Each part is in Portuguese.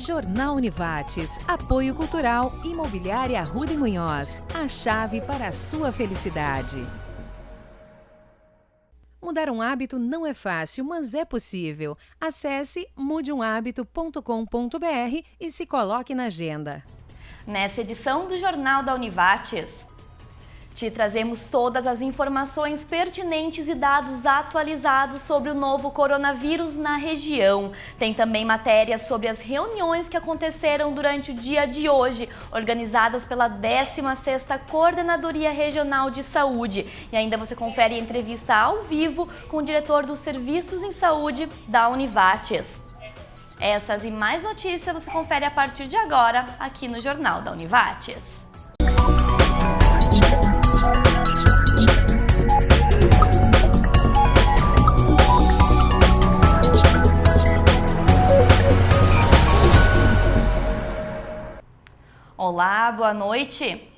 Jornal Univates, apoio cultural, Imobiliária Arruda e Munhoz, a chave para a sua felicidade. Mudar um hábito não é fácil, mas é possível. Acesse mudeumhabito.com.br e se coloque na agenda. Nessa edição do Jornal da Univates, te trazemos todas as informações pertinentes e dados atualizados sobre o novo coronavírus na região. Tem também matérias sobre as reuniões que aconteceram durante o dia de hoje, organizadas pela 16ª Coordenadoria Regional de Saúde. E ainda você confere a entrevista ao vivo com o diretor dos Serviços em Saúde da Univates. Essas e mais notícias você confere a partir de agora aqui no Jornal da Univates. Olá, boa noite!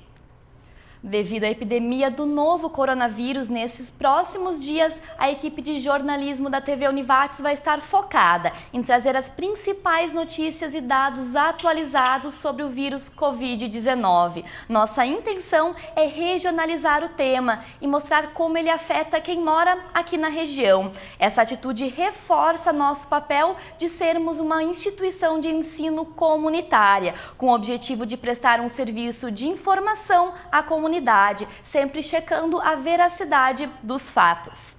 Devido à epidemia do novo coronavírus, nesses próximos dias, a equipe de jornalismo da TV Univates vai estar focada em trazer as principais notícias e dados atualizados sobre o vírus Covid-19. Nossa intenção é regionalizar o tema e mostrar como ele afeta quem mora aqui na região. Essa atitude reforça nosso papel de sermos uma instituição de ensino comunitária, com o objetivo de prestar um serviço de informação à comunidade, sempre checando a veracidade dos fatos.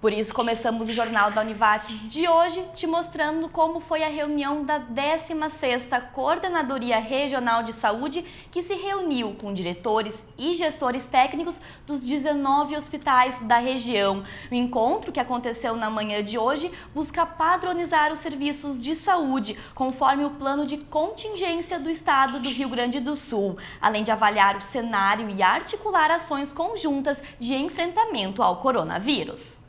Por isso, começamos o Jornal da Univates de hoje te mostrando como foi a reunião da 16ª Coordenadoria Regional de Saúde, que se reuniu com diretores e gestores técnicos dos 19 hospitais da região. O encontro, que aconteceu na manhã de hoje, busca padronizar os serviços de saúde, conforme o plano de contingência do estado do Rio Grande do Sul, além de avaliar o cenário e articular ações conjuntas de enfrentamento ao coronavírus.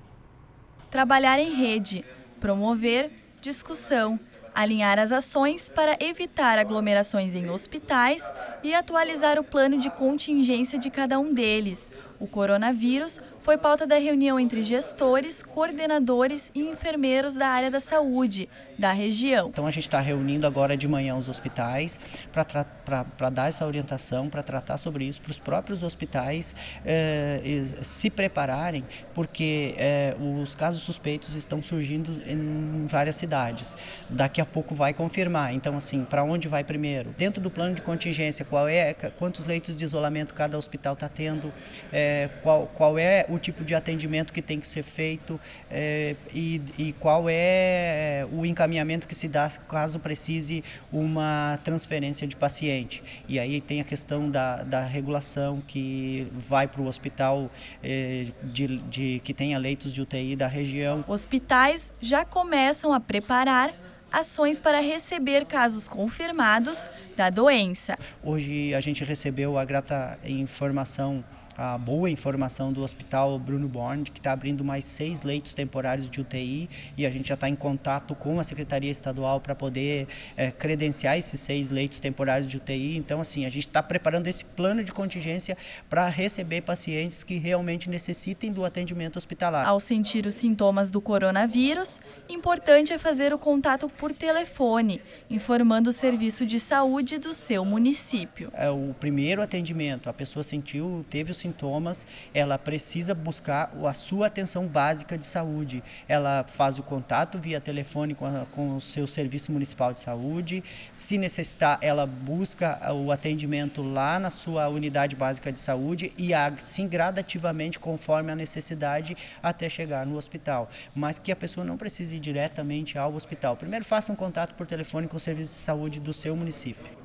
Trabalhar em rede, promover discussão, alinhar as ações para evitar aglomerações em hospitais e atualizar o plano de contingência de cada um deles. O coronavírus foi pauta da reunião entre gestores, coordenadores e enfermeiros da área da saúde da região. Então a gente está reunindo agora de manhã os hospitais para dar essa orientação, para tratar sobre isso, para os próprios hospitais se prepararem, porque os casos suspeitos estão surgindo em várias cidades. Daqui a pouco vai confirmar. Então, assim, para onde vai primeiro? Dentro do plano de contingência, quantos leitos de isolamento cada hospital está tendo, qual é o tipo de atendimento que tem que ser feito e qual é o encaminhamento que se dá caso precise uma transferência de paciente. E aí tem a questão da regulação que vai para o hospital que tenha leitos de UTI da região. Hospitais já começam a preparar ações para receber casos confirmados da doença. Hoje a gente recebeu a grata informação, a boa informação do Hospital Bruno Born, que está abrindo mais 6 leitos temporários de UTI, e a gente já está em contato com a Secretaria Estadual para poder credenciar esses 6 leitos temporários de UTI. Então, assim, a gente está preparando esse plano de contingência para receber pacientes que realmente necessitem do atendimento hospitalar. Ao sentir os sintomas do coronavírus, importante é fazer o contato por telefone, informando o serviço de saúde do seu município. O primeiro atendimento, a pessoa teve os sintomas, ela precisa buscar a sua atenção básica de saúde. Ela faz o contato via telefone com o seu serviço municipal de saúde. Se necessitar, ela busca o atendimento lá na sua unidade básica de saúde e assim gradativamente, conforme a necessidade, até chegar no hospital. Mas que a pessoa não precise ir diretamente ao hospital. Primeiro, faça um contato por telefone com o serviço de saúde do seu município.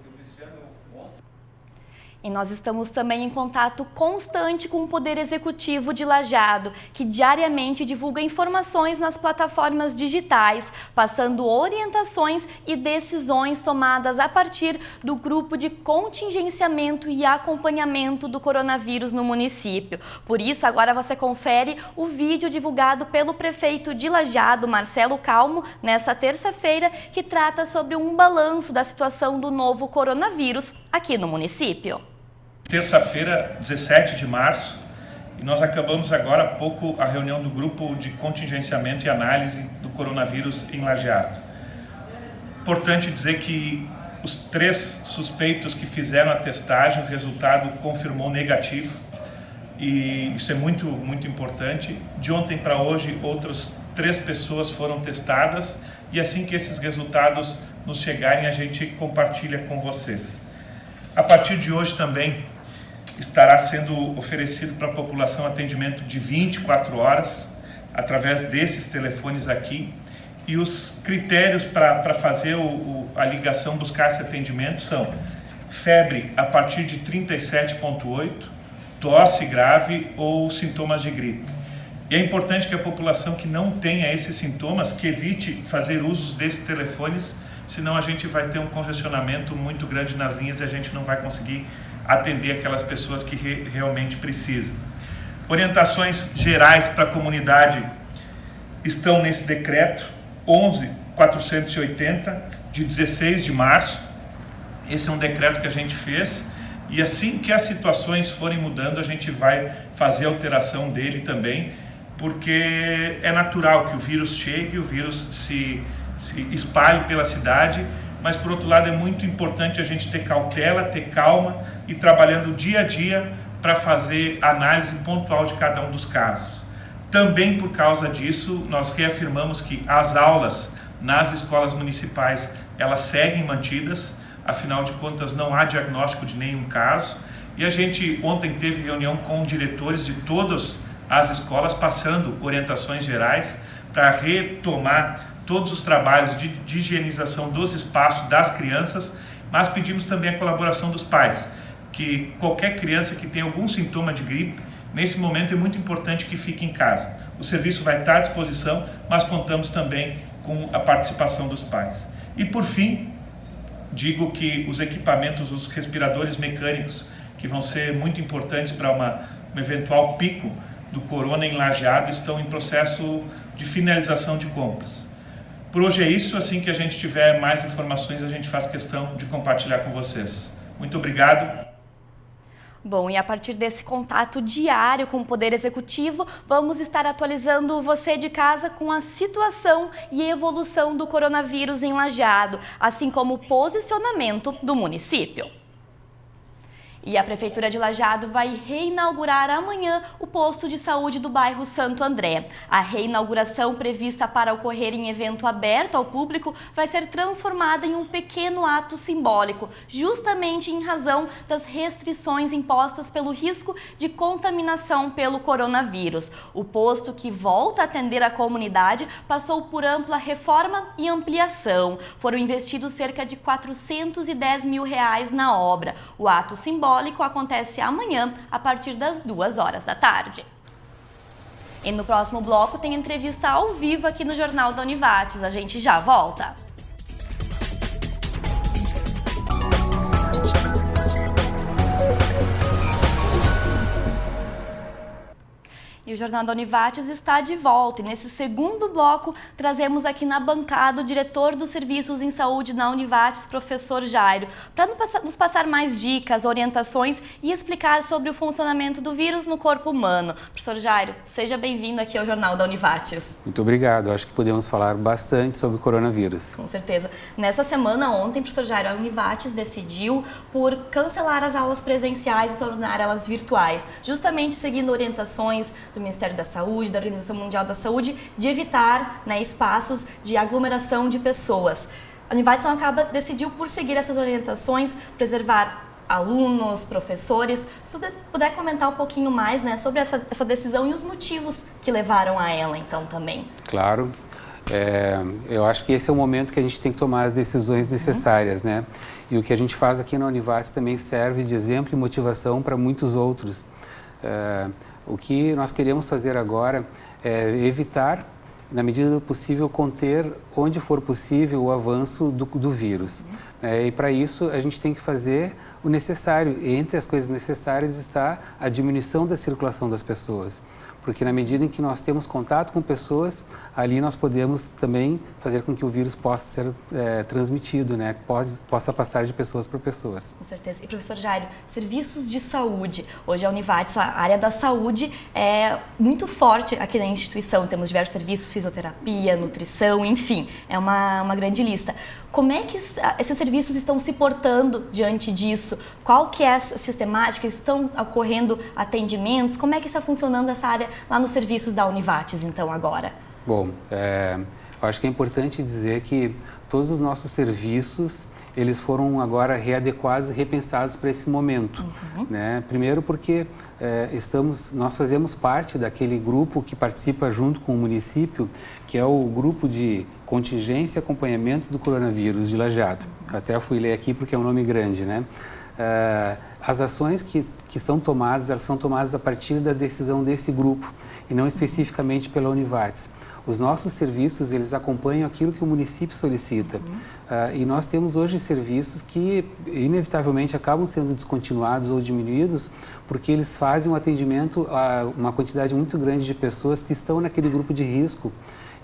E nós estamos também em contato constante com o Poder Executivo de Lajeado, que diariamente divulga informações nas plataformas digitais, passando orientações e decisões tomadas a partir do grupo de contingenciamento e acompanhamento do coronavírus no município. Por isso, agora você confere o vídeo divulgado pelo prefeito de Lajeado, Marcelo Calmo, nessa terça-feira, que trata sobre um balanço da situação do novo coronavírus aqui no município. Terça-feira, 17 de março, e nós acabamos agora há pouco a reunião do grupo de contingenciamento e análise do coronavírus em Lajeado. Importante dizer que os 3 suspeitos que fizeram a testagem, o resultado confirmou negativo, e isso é muito importante. De ontem para hoje, outras 3 pessoas foram testadas, e assim que esses resultados nos chegarem, a gente compartilha com vocês. A partir de hoje também estará sendo oferecido para a população atendimento de 24 horas, através desses telefones aqui, e os critérios para fazer a ligação, buscar esse atendimento são febre a partir de 37,8, tosse grave ou sintomas de gripe. E é importante que a população que não tenha esses sintomas, que evite fazer uso desses telefones, senão a gente vai ter um congestionamento muito grande nas linhas e a gente não vai conseguir atender aquelas pessoas que realmente precisam. Orientações gerais para a comunidade estão nesse decreto 11.480, de 16 de março. Esse é um decreto que a gente fez, e assim que as situações forem mudando, a gente vai fazer alteração dele também, porque é natural que o vírus chegue, o vírus se espalhe pela cidade, mas por outro lado é muito importante a gente ter cautela, ter calma e trabalhando dia a dia para fazer análise pontual de cada um dos casos. Também por causa disso, nós reafirmamos que as aulas nas escolas municipais, elas seguem mantidas, afinal de contas não há diagnóstico de nenhum caso, e a gente ontem teve reunião com diretores de todas as escolas, passando orientações gerais para retomar todos os trabalhos de higienização dos espaços das crianças, mas pedimos também a colaboração dos pais, que qualquer criança que tenha algum sintoma de gripe, nesse momento é muito importante que fique em casa. O serviço vai estar à disposição, mas contamos também com a participação dos pais. E por fim, digo que os equipamentos, os respiradores mecânicos, que vão ser muito importantes para um eventual pico do corona em Lajeado, estão em processo de finalização de compras. Por hoje é isso, assim que a gente tiver mais informações, a gente faz questão de compartilhar com vocês. Muito obrigado. Bom, e a partir desse contato diário com o Poder Executivo, vamos estar atualizando você de casa com a situação e evolução do coronavírus em Lajeado, assim como o posicionamento do município. E a Prefeitura de Lajeado vai reinaugurar amanhã o posto de saúde do bairro Santo André. A reinauguração, prevista para ocorrer em evento aberto ao público, vai ser transformada em um pequeno ato simbólico, justamente em razão das restrições impostas pelo risco de contaminação pelo coronavírus. O posto, que volta a atender a comunidade, passou por ampla reforma e ampliação. Foram investidos cerca de R$410 mil na obra. O ato simbólico acontece amanhã, a partir das 2 horas da tarde. E no próximo bloco tem entrevista ao vivo aqui no Jornal da Univates. A gente já volta. E o Jornal da Univates está de volta, e nesse segundo bloco trazemos aqui na bancada o diretor dos Serviços em Saúde na Univates, professor Jairo, para nos passar mais dicas, orientações e explicar sobre o funcionamento do vírus no corpo humano. Professor Jairo, seja bem-vindo aqui ao Jornal da Univates. Muito obrigado, acho que podemos falar bastante sobre o coronavírus. Com certeza. Nessa semana, ontem, professor Jairo, a Univates decidiu por cancelar as aulas presenciais e tornar elas virtuais, justamente seguindo orientações do Ministério da Saúde, da Organização Mundial da Saúde, de evitar, né, espaços de aglomeração de pessoas. A Univates decidiu por seguir essas orientações, preservar alunos, professores. Se você puder comentar um pouquinho mais, né, sobre essa decisão e os motivos que levaram a ela, então, também. Claro. Eu acho que esse é o momento que a gente tem que tomar as decisões necessárias, né? E o que a gente faz aqui na Univates também serve de exemplo e motivação para muitos outros. O que nós queremos fazer agora é evitar, na medida do possível, conter, onde for possível, o avanço do vírus. E para isso a gente tem que fazer o necessário. E entre as coisas necessárias está a diminuição da circulação das pessoas. porque na medida em que nós temos contato com pessoas, ali nós podemos também fazer com que o vírus possa ser transmitido, né? Possa passar de pessoas para pessoas. Com certeza. E professor Jairo, serviços de saúde. Hoje a Univates, a área da saúde é muito forte aqui na instituição. Temos diversos serviços, fisioterapia, nutrição, enfim, é uma grande lista. Como é que esses serviços estão se portando diante disso? Qual que é a sistemática? Estão ocorrendo atendimentos? Como é que está funcionando essa área lá nos serviços da Univates, então, agora? Bom, eu acho que é importante dizer que todos os nossos serviços, eles foram agora readequados e repensados para esse momento. Né? Primeiro porque nós fazemos parte daquele grupo que participa junto com o município, que é o grupo de contingência e acompanhamento do coronavírus de Lajeado. Até eu fui ler aqui porque é um nome grande, né? As ações que são tomadas, elas são tomadas a partir da decisão desse grupo e não especificamente pela Univates. Os nossos serviços, eles acompanham aquilo que o município solicita. E nós temos hoje serviços que, inevitavelmente, acabam sendo descontinuados ou diminuídos porque eles fazem um atendimento a uma quantidade muito grande de pessoas que estão naquele grupo de risco.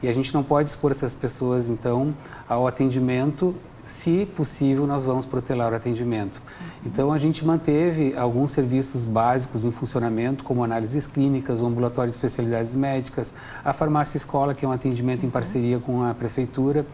E a gente não pode expor essas pessoas, então, ao atendimento. Se possível, nós vamos protelar o atendimento. Então, a gente manteve alguns serviços básicos em funcionamento, como análises clínicas, o ambulatório de especialidades médicas, a farmácia escola, que é um atendimento em parceria com a prefeitura,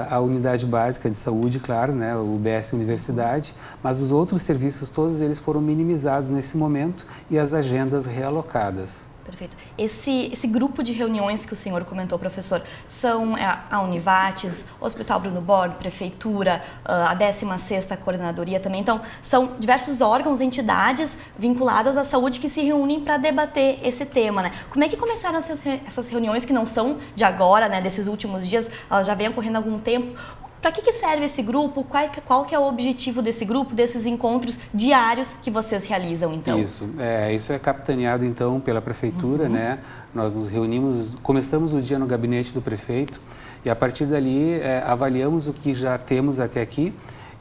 a unidade básica de saúde, claro, né, o UBS Universidade, mas os outros serviços, todos eles foram minimizados nesse momento e as agendas realocadas. Perfeito. Esse grupo de reuniões que o senhor comentou, professor, são a Univates, Hospital Bruno Borg, Prefeitura, a 16ª Coordenadoria também. Então, são diversos órgãos, entidades vinculadas à saúde que se reúnem para debater esse tema, né? Como é que começaram essas reuniões que não são de agora, né, desses últimos dias, elas já vêm ocorrendo há algum tempo? Para que serve esse grupo? Qual que é o objetivo desse grupo, desses encontros diários que vocês realizam, então? Isso é capitaneado, então, pela Prefeitura, né? Nós nos reunimos, começamos o dia no gabinete do prefeito e, a partir dali, avaliamos o que já temos até aqui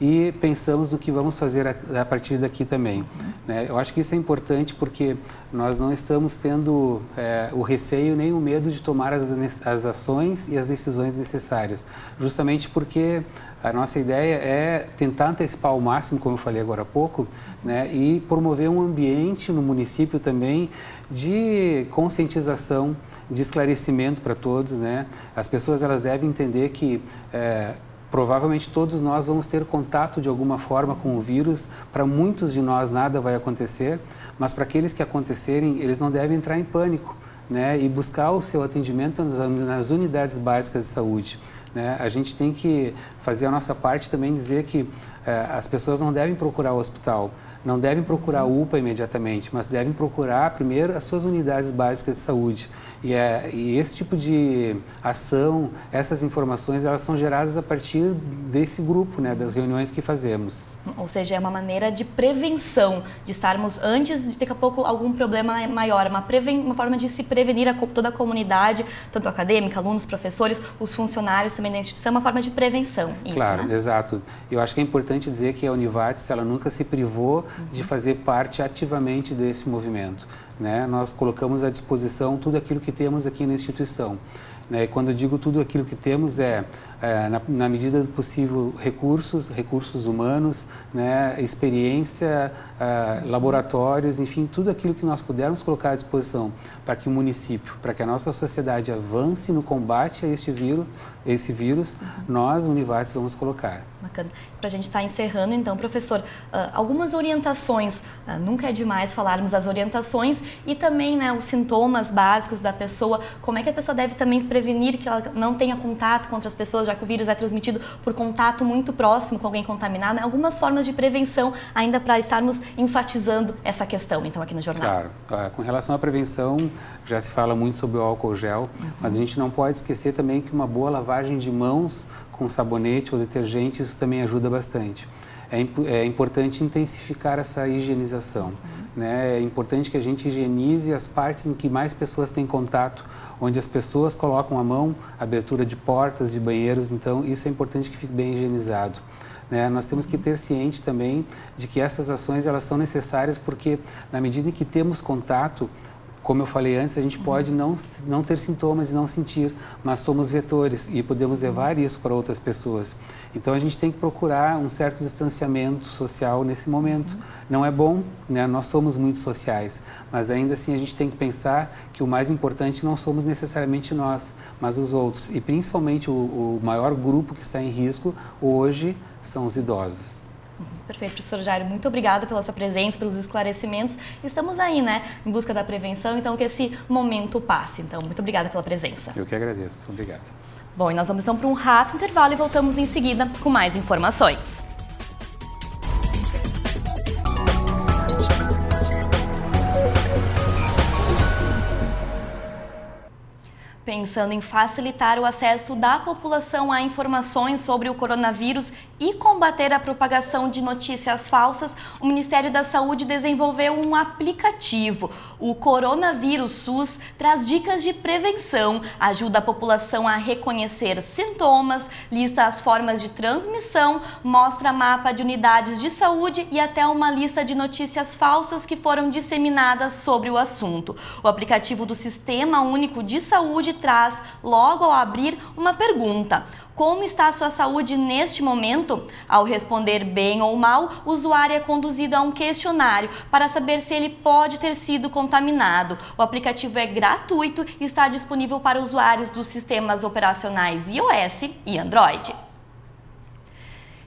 e pensamos no que vamos fazer a partir daqui também. Né? Eu acho que isso é importante porque nós não estamos tendo o receio nem o medo de tomar as ações e as decisões necessárias, justamente porque a nossa ideia é tentar antecipar ao máximo, como eu falei agora há pouco, né? E promover um ambiente no município também de conscientização, de esclarecimento para todos, né? As pessoas, elas devem entender que provavelmente todos nós vamos ter contato de alguma forma com o vírus. Para muitos de nós nada vai acontecer, mas para aqueles que acontecerem, eles não devem entrar em pânico, né? E buscar o seu atendimento nas unidades básicas de saúde. Né? A gente tem que fazer a nossa parte também, dizer que as pessoas não devem procurar o hospital, não devem procurar a UPA imediatamente, mas devem procurar primeiro as suas unidades básicas de saúde. E esse tipo de ação, essas informações, elas são geradas a partir desse grupo, né, das reuniões que fazemos. Ou seja, é uma maneira de prevenção, de estarmos antes de daqui a pouco algum problema maior, uma forma de se prevenir toda a comunidade, tanto acadêmica, alunos, professores, os funcionários também da instituição, uma forma de prevenção. Isso, claro, né? Exato. Eu acho que é importante dizer que a Univates, ela nunca se privou de fazer parte ativamente desse movimento. Né? Nós colocamos à disposição tudo aquilo que temos aqui na instituição. Né? E quando eu digo tudo aquilo que temos na medida do possível, recursos humanos, né? Experiência, laboratórios, enfim, tudo aquilo que nós pudermos colocar à disposição para que o município, para que a nossa sociedade avance no combate a esse vírus, nós, Univates, vamos colocar. Bacana. Para a gente estar encerrando, então, professor, algumas orientações, nunca é demais falarmos das orientações e também, né, os sintomas básicos da pessoa, como é que a pessoa deve também prevenir que ela não tenha contato com outras pessoas, já que o vírus é transmitido por contato muito próximo com alguém contaminado, né? Algumas formas de prevenção ainda para estarmos enfatizando essa questão, então, aqui no jornal. Claro, com relação à prevenção, já se fala muito sobre o álcool gel, mas a gente não pode esquecer também que uma boa lavagem de mãos com sabonete ou detergente, isso também ajuda bastante. É importante intensificar essa higienização. Né? É importante que a gente higienize as partes em que mais pessoas têm contato, onde as pessoas colocam a mão, abertura de portas, de banheiros, então isso é importante que fique bem higienizado. Né? Nós temos que ter ciente também de que essas ações, elas são necessárias porque, na medida em que temos contato, Como eu falei antes, a gente pode não ter sintomas e não sentir, mas somos vetores e podemos levar isso para outras pessoas. Então a gente tem que procurar um certo distanciamento social nesse momento. Não é bom, né? Nós somos muito sociais, mas ainda assim a gente tem que pensar que o mais importante não somos necessariamente nós, mas os outros. E principalmente o maior grupo que está em risco hoje são os idosos. Perfeito, professor Jairo. Muito obrigada pela sua presença, pelos esclarecimentos. Estamos aí, né, em busca da prevenção, então que esse momento passe. Então, muito obrigada pela presença. Eu que agradeço. Obrigado. Bom, e nós vamos então para um rápido intervalo e voltamos em seguida com mais informações. Pensando em facilitar o acesso da população a informações sobre o coronavírus e combater a propagação de notícias falsas, o Ministério da Saúde desenvolveu um aplicativo. O Coronavírus SUS traz dicas de prevenção, ajuda a população a reconhecer sintomas, lista as formas de transmissão, mostra mapa de unidades de saúde e até uma lista de notícias falsas que foram disseminadas sobre o assunto. O aplicativo do Sistema Único de Saúde traz, logo ao abrir, uma pergunta: como está a sua saúde neste momento? Ao responder bem ou mal, o usuário é conduzido a um questionário para saber se ele pode ter sido contaminado. O aplicativo é gratuito e está disponível para usuários dos sistemas operacionais iOS e Android.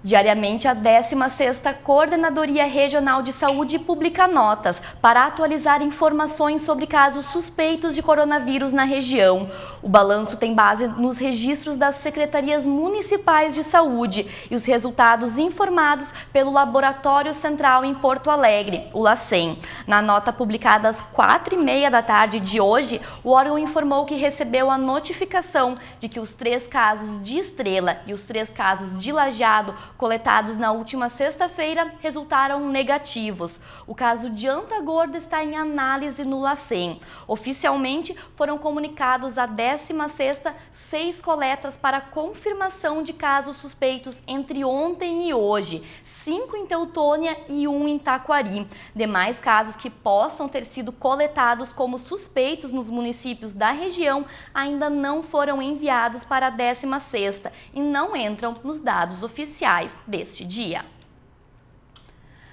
Diariamente, a 16ª Coordenadoria Regional de Saúde publica notas para atualizar informações sobre casos suspeitos de coronavírus na região. O balanço tem base nos registros das Secretarias Municipais de Saúde e os resultados informados pelo Laboratório Central em Porto Alegre, o LACEN. Na nota publicada às 4h30 da tarde de hoje, o órgão informou que recebeu a notificação de que os 3 casos de Estrela e os 3 casos de Lajeado coletados na última sexta-feira resultaram negativos. O caso de Anta Gorda está em análise no LACEN. Oficialmente, foram comunicados a 16ª 6 coletas para confirmação de casos suspeitos entre ontem e hoje, 5 em Teutônia e 1 em Taquari. Demais casos que possam ter sido coletados como suspeitos nos municípios da região ainda não foram enviados para a 16ª e não entram nos dados oficiais deste dia.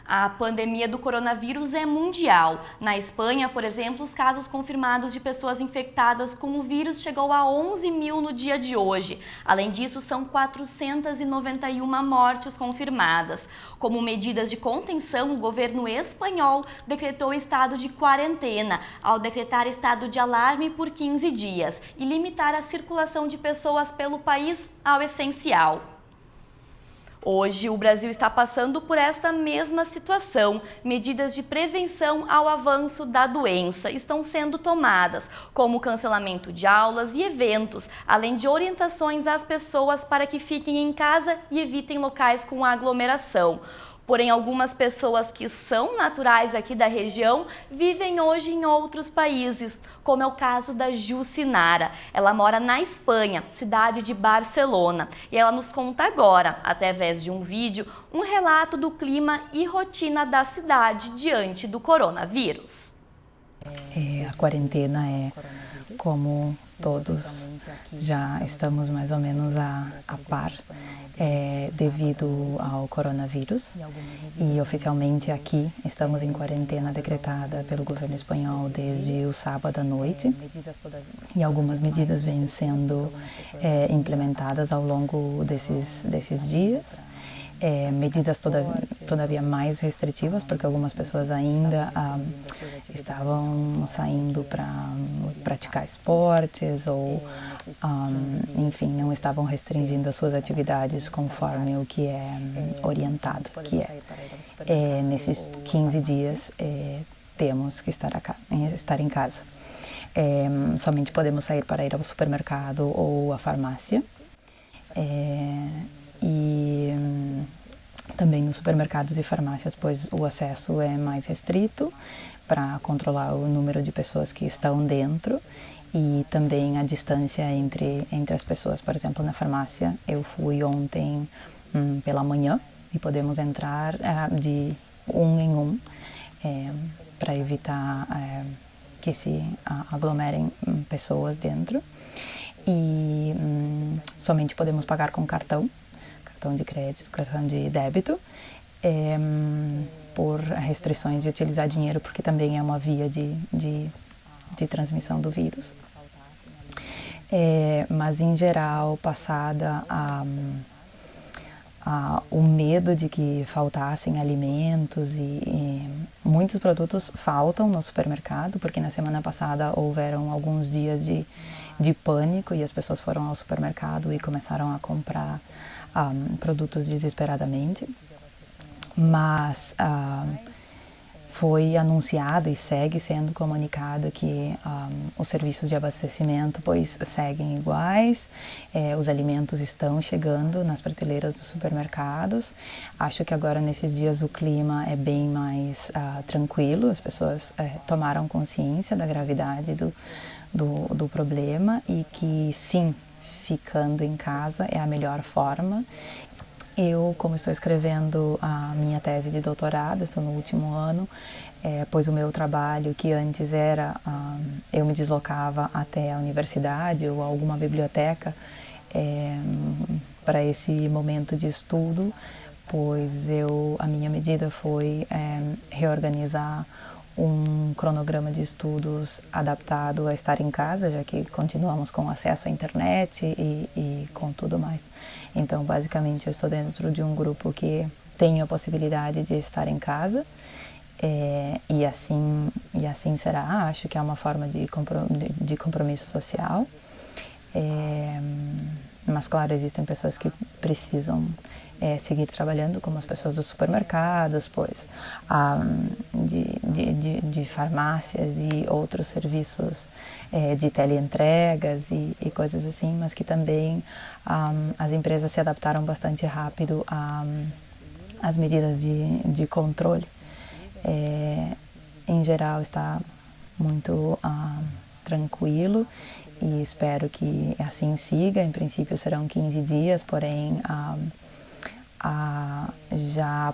A pandemia do coronavírus é mundial. Na Espanha, por exemplo, os casos confirmados de pessoas infectadas com o vírus chegou a 11.000 no dia de hoje. Além disso, são 491 mortes confirmadas. Como medidas de contenção, o governo espanhol decretou estado de quarentena, ao decretar estado de alarme por 15 dias e limitar a circulação de pessoas pelo país ao essencial. Hoje, o Brasil está passando por esta mesma situação. Medidas de prevenção ao avanço da doença estão sendo tomadas, como o cancelamento de aulas e eventos, além de orientações às pessoas para que fiquem em casa e evitem locais com aglomeração. Porém, algumas pessoas que são naturais aqui da região vivem hoje em outros países, como é o caso da Jucinara. Ela mora na Espanha, cidade de Barcelona, e ela nos conta agora, através de um vídeo, um relato do clima e rotina da cidade diante do coronavírus. A quarentena é, como todos já estamos mais ou menos a par, devido ao coronavírus, e oficialmente aqui estamos em quarentena decretada pelo governo espanhol desde o sábado à noite, e algumas medidas vêm sendo implementadas ao longo desses dias. Medidas todavia mais restritivas, porque algumas pessoas ainda estavam saindo para praticar esportes ou, enfim, não estavam restringindo as suas atividades conforme o que é orientado, nesses 15 dias temos que estar em casa. Somente podemos sair para ir ao supermercado ou à farmácia. E também nos supermercados e farmácias, pois o acesso é mais restrito para controlar o número de pessoas que estão dentro e também a distância entre as pessoas. Por exemplo, na farmácia eu fui ontem pela manhã e podemos entrar de um em um para evitar que se aglomerem pessoas dentro. E somente podemos pagar com cartão de crédito, cartão de débito, por restrições de utilizar dinheiro, porque também é uma via de transmissão do vírus. Mas, em geral, passada o medo de que faltassem alimentos e muitos produtos faltam no supermercado, porque na semana passada houveram alguns dias de pânico e as pessoas foram ao supermercado e começaram a comprar produtos desesperadamente. Mas foi anunciado e segue sendo comunicado que os serviços de abastecimento seguem iguais, os alimentos estão chegando nas prateleiras dos supermercados. Acho que agora nesses dias o clima é bem mais tranquilo, as pessoas tomaram consciência da gravidade do problema e que sim, ficando em casa é a melhor forma. Eu, como estou escrevendo a minha tese de doutorado, estou no último ano, pois o meu trabalho, que antes era, eu me deslocava até a universidade ou alguma biblioteca para esse momento de estudo, pois a minha medida foi reorganizar um cronograma de estudos adaptado a estar em casa, já que continuamos com acesso à internet e com tudo mais. Então, basicamente, eu estou dentro de um grupo que tem a possibilidade de estar em casa, e assim será. Acho que é uma forma de compromisso social. Mas, claro, existem pessoas que precisam seguir trabalhando, como as pessoas dos supermercados, de farmácias e outros serviços de teleentregas e coisas assim, mas que também as empresas se adaptaram bastante rápido às medidas de controle. Em geral está muito tranquilo e espero que assim siga. Em princípio serão 15 dias, porém já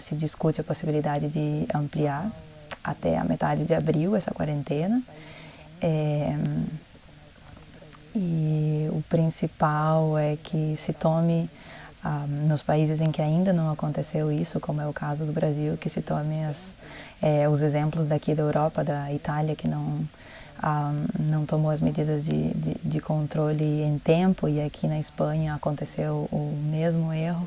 se discute a possibilidade de ampliar até a metade de abril essa quarentena. E o principal é que se tome, nos países em que ainda não aconteceu isso, como é o caso do Brasil, que se tome os exemplos daqui da Europa, da Itália, que não tomou as medidas de controle em tempo, e aqui na Espanha aconteceu o mesmo erro,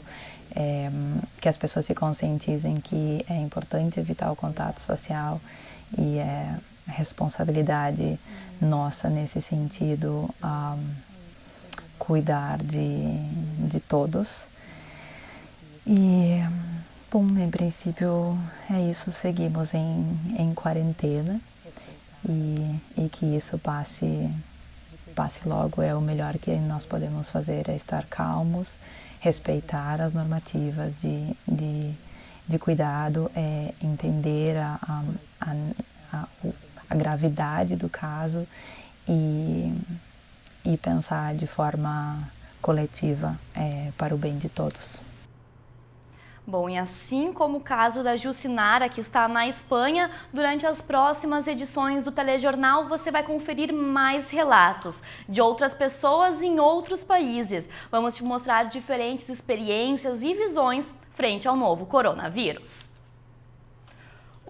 que as pessoas se conscientizem que é importante evitar o contato social e é responsabilidade nossa nesse sentido cuidar de todos. E, bom, em princípio é isso, seguimos em quarentena. E que isso passe logo. É o melhor que nós podemos fazer, é estar calmos, respeitar as normativas de cuidado, entender a gravidade do caso e pensar de forma coletiva para o bem de todos. Bom, e assim como o caso da Jucinara, que está na Espanha, durante as próximas edições do Telejornal você vai conferir mais relatos de outras pessoas em outros países. Vamos te mostrar diferentes experiências e visões frente ao novo coronavírus.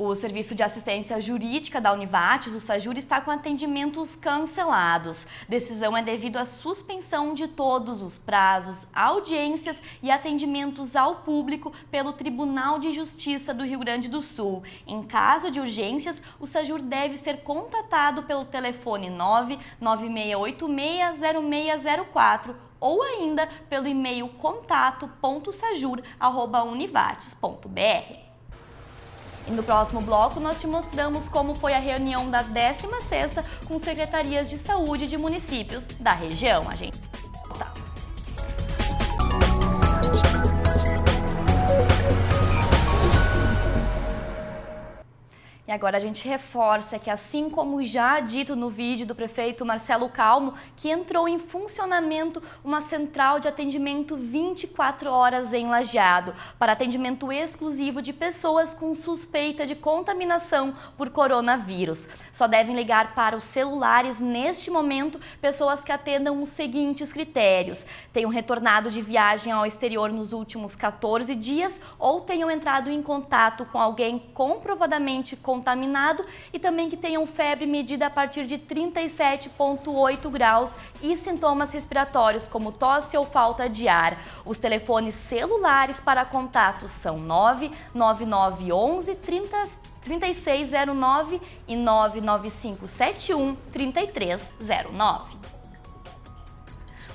O Serviço de Assistência Jurídica da Univates, o SAJUR, está com atendimentos cancelados. Decisão é devido à suspensão de todos os prazos, audiências e atendimentos ao público pelo Tribunal de Justiça do Rio Grande do Sul. Em caso de urgências, o SAJUR deve ser contatado pelo telefone 996860604 ou ainda pelo e-mail contato.sajur@univates.br. E no próximo bloco nós te mostramos como foi a reunião da 16ª com secretarias de saúde de municípios da região. A gente volta. E agora a gente reforça que, assim como já dito no vídeo do prefeito Marcelo Calmo, que entrou em funcionamento uma central de atendimento 24 horas em Lajeado, para atendimento exclusivo de pessoas com suspeita de contaminação por coronavírus. Só devem ligar para os celulares, neste momento, pessoas que atendam os seguintes critérios: tenham retornado de viagem ao exterior nos últimos 14 dias ou tenham entrado em contato com alguém comprovadamente contaminado e também que tenham febre medida a partir de 37,8 graus e sintomas respiratórios como tosse ou falta de ar. Os telefones celulares para contatos são 99911 3609 e 99571 3309.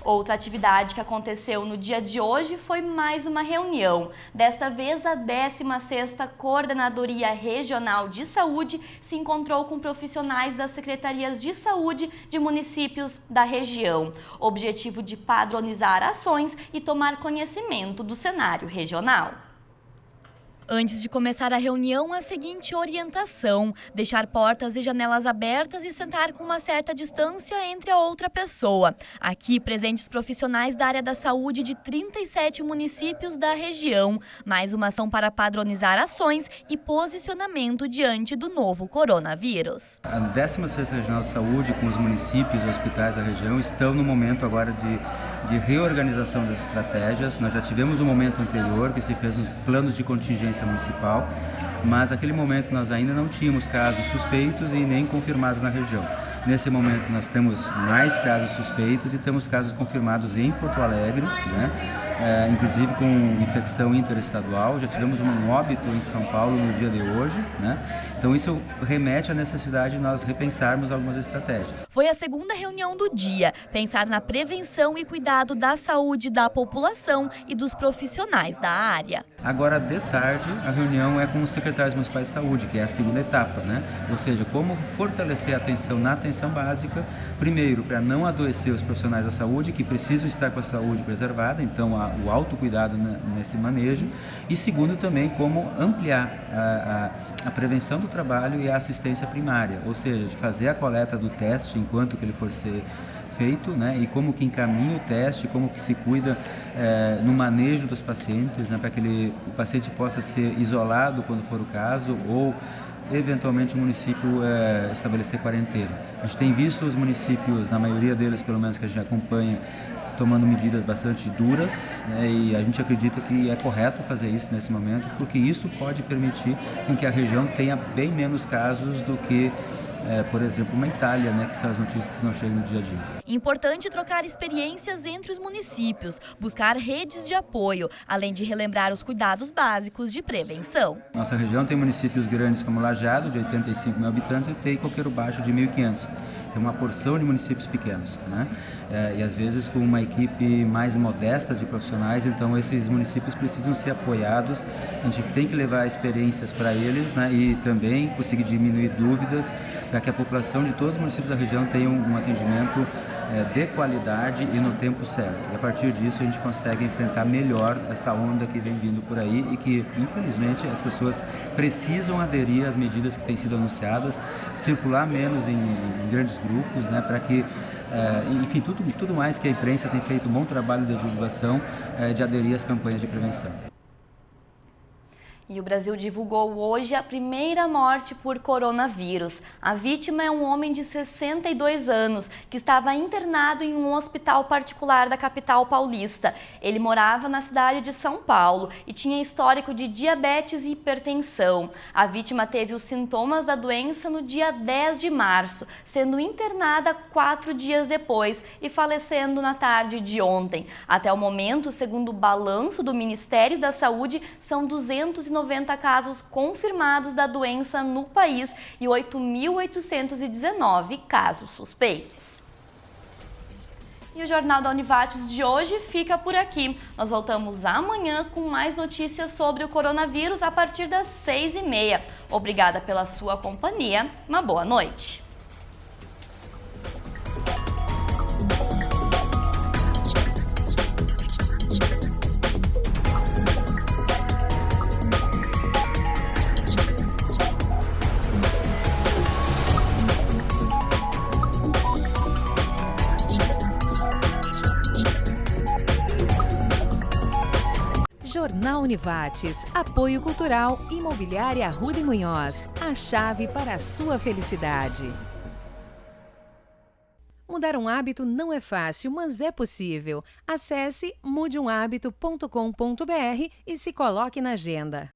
Outra atividade que aconteceu no dia de hoje foi mais uma reunião. Desta vez, a 16ª Coordenadoria Regional de Saúde se encontrou com profissionais das Secretarias de Saúde de municípios da região. Objetivo de padronizar ações e tomar conhecimento do cenário regional. Antes de começar a reunião, a seguinte orientação: deixar portas e janelas abertas e sentar com uma certa distância entre a outra pessoa. Aqui, presentes profissionais da área da saúde de 37 municípios da região. Mais uma ação para padronizar ações e posicionamento diante do novo coronavírus. A 16ª Regional de Saúde, com os municípios e hospitais da região, estão no momento agora de reorganização das estratégias. Nós já tivemos um momento anterior que se fez os planos de contingência municipal, mas naquele momento nós ainda não tínhamos casos suspeitos e nem confirmados na região. Nesse momento nós temos mais casos suspeitos e temos casos confirmados em Porto Alegre, né? Inclusive com infecção interestadual. Já tivemos um óbito em São Paulo no dia de hoje, né? Então isso remete à necessidade de nós repensarmos algumas estratégias. Foi a segunda reunião do dia, pensar na prevenção e cuidado da saúde da população e dos profissionais da área. Agora, de tarde, a reunião é com os secretários municipais de saúde, que é a segunda etapa, né? Ou seja, como fortalecer a atenção na atenção básica, primeiro, para não adoecer os profissionais da saúde, que precisam estar com a saúde preservada, então o autocuidado nesse manejo, e segundo, também, como ampliar a prevenção do trabalho e a assistência primária, ou seja, de fazer a coleta do teste enquanto que ele for ser feito, né, e como que encaminha o teste, como que se cuida no manejo dos pacientes, né, para que o paciente possa ser isolado quando for o caso, ou eventualmente o município estabelecer quarentena. A gente tem visto os municípios, na maioria deles pelo menos que a gente acompanha, tomando medidas bastante duras, né, e a gente acredita que é correto fazer isso nesse momento, porque isso pode permitir que a região tenha bem menos casos do que por exemplo, uma Itália, né, que são as notícias que não chegam no dia a dia. Importante trocar experiências entre os municípios, buscar redes de apoio, além de relembrar os cuidados básicos de prevenção. Nossa região tem municípios grandes como Lajeado, de 85 mil habitantes, e tem Coqueiro Baixo, de 1.500. Tem uma porção de municípios pequenos, né? E às vezes com uma equipe mais modesta de profissionais, então esses municípios precisam ser apoiados. A gente tem que levar experiências para eles, né? E também conseguir diminuir dúvidas para que a população de todos os municípios da região tenha um atendimento de qualidade e no tempo certo. E a partir disso a gente consegue enfrentar melhor essa onda que vem vindo por aí e que, infelizmente, as pessoas precisam aderir às medidas que têm sido anunciadas, circular menos em grandes grupos, né, para que, enfim, tudo mais que a imprensa tem feito um bom trabalho de divulgação, de aderir às campanhas de prevenção. E o Brasil divulgou hoje a primeira morte por coronavírus. A vítima é um homem de 62 anos que estava internado em um hospital particular da capital paulista. Ele morava na cidade de São Paulo e tinha histórico de diabetes e hipertensão. A vítima teve os sintomas da doença no dia 10 de março, sendo internada 4 dias depois e falecendo na tarde de ontem. Até o momento, segundo o balanço do Ministério da Saúde, são 290 casos confirmados da doença no país e 8.819 casos suspeitos. E o Jornal da Univates de hoje fica por aqui. Nós voltamos amanhã com mais notícias sobre o coronavírus a partir das 6h30. Obrigada pela sua companhia. Uma boa noite. Jornal Univates, apoio cultural, Imobiliária Arruda e Munhoz, a chave para a sua felicidade. Mudar um hábito não é fácil, mas é possível. Acesse mudeumhabito.com.br e se coloque na agenda.